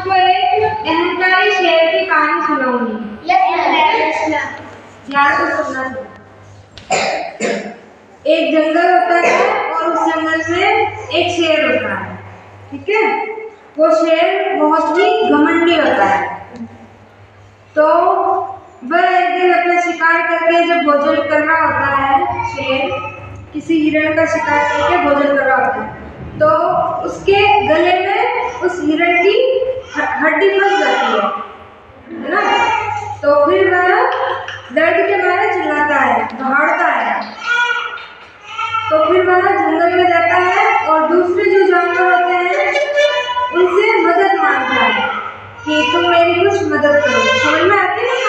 आपको एक अहंकारी शेर की कहानी सुनाऊंगी। ध्यान से सुनना। एक जंगल होता है और उस जंगल में एक शेर होता है। ठीक है, वो शेर बहुत ही घमंडी होता है। तो वह एक दिन अपना शिकार करके जब भोजन कर रहा होता है, शेर किसी हिरण का शिकार करके भोजन कर रहा होता है, तो उसके गले में उस हिरण की हड्डी फंस जाती है ना। तो फिर वह दर्द के मारे चिल्लाता है, दहाड़ता है। तो फिर वह जंगल में जाता है और दूसरे जो जानवर होते हैं उनसे मदद मांगता है कि तुम मेरी कुछ मदद करो। समझ में आती है ना?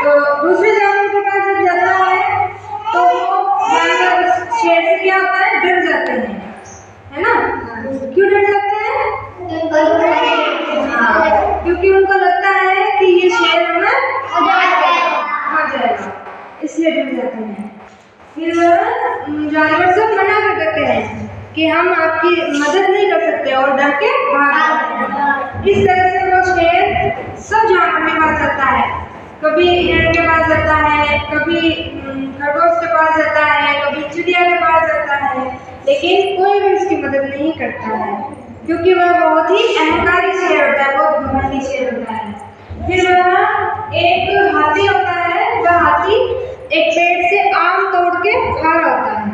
तो दूसरे जानवर के पास जब जाता है तो वो जानवर उस शेर से क्या होता है, डर जाते हैं, है ना। क्यों डर जाते हैं? क्योंकि उनको लगता है कि ये शेर हमें खा जाएगा, इसलिए डर जाते हैं। फिर जानवर सब मना कर देते हैं कि हम आपकी मदद नहीं कर सकते और डर के भाग जाते हैं। इस तरह से वो शेर सब जानवर के पास जाता है, कभी हिरण के पास जाता है, कभी खरगोश के पास जाता है, कभी चिड़िया के पास जाता है, लेकिन कोई भी उसकी मदद नहीं करता है क्योंकि वह बहुत ही अहंकारी शेर होता है, बहुत घमंडी शेर होता है। फिर वह एक हाथी होता है, वह हाथी एक पेड़ से आम तोड़ के खा रहा होता है,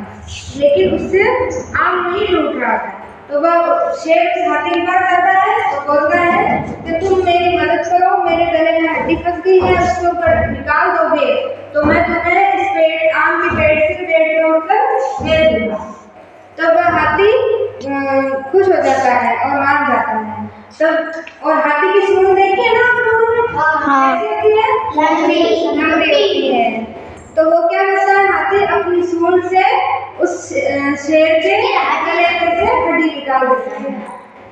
लेकिन उससे आम नहीं टूट रहा था। तो वह शेर उस हाथी के पास आता है और बोलता है कि तुम मेरी मदद करो, मेरे गले में हड्डी फंस गई है, उसको अगर निकाल दोगे तो मैं तुम्हें इस पेड़ आम के पेड़ से पेड़ तोड़कर दे दूंगा। तो वह हाथी खुश हो जाता है और मान जाता है। तब और हाथी की सूंड देखी है ना आप लोगों ने? हाँ। कैसी होती है? लंबी होती है। तो वो क्या करता है, हाथी अपनी सूंड से उस शेर के गले में से हड्डी निकाल देता है।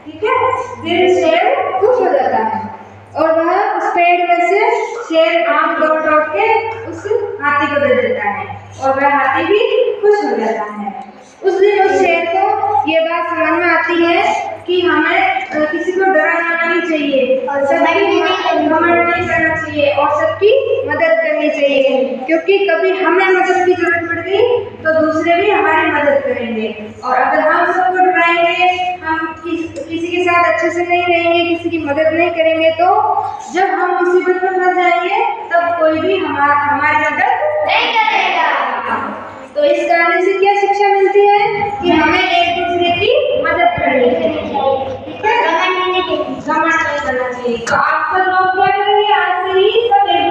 ठीक है, फिर शेर खुश हो जाता है और वह उस पेड़ में से शेर आम तोड़ के उस हाथी को दे देता है और वह हाथी भी खुश हो जाता है। उस दिन उस शेर को ये बात समझ में आती है कि हमें किसी को डराना नहीं चाहिए और सबकी घमंड नहीं करना चाहिए और सबकी मदद करनी चाहिए, क्योंकि कभी हमें मदद की जरूरत पड़ गई तो दूसरे भी हमारी मदद करेंगे। और अगर हम सबको डराएंगे, हम किसी के साथ अच्छे से नहीं रहेंगे, किसी की मदद नहीं करेंगे, तो जब हम मुसीबत में फंस जाएंगे तब कोई भी हमारी मदद नहीं करेगा। तो इस कहानी से क्या शिक्षा मिलती है कि हमें एक दूसरे की मदद करनी चाहिए। ठीक है, घमंड नहीं करना चाहिए। तो आप सब लोग क्या करेंगे, आज से ही सब एक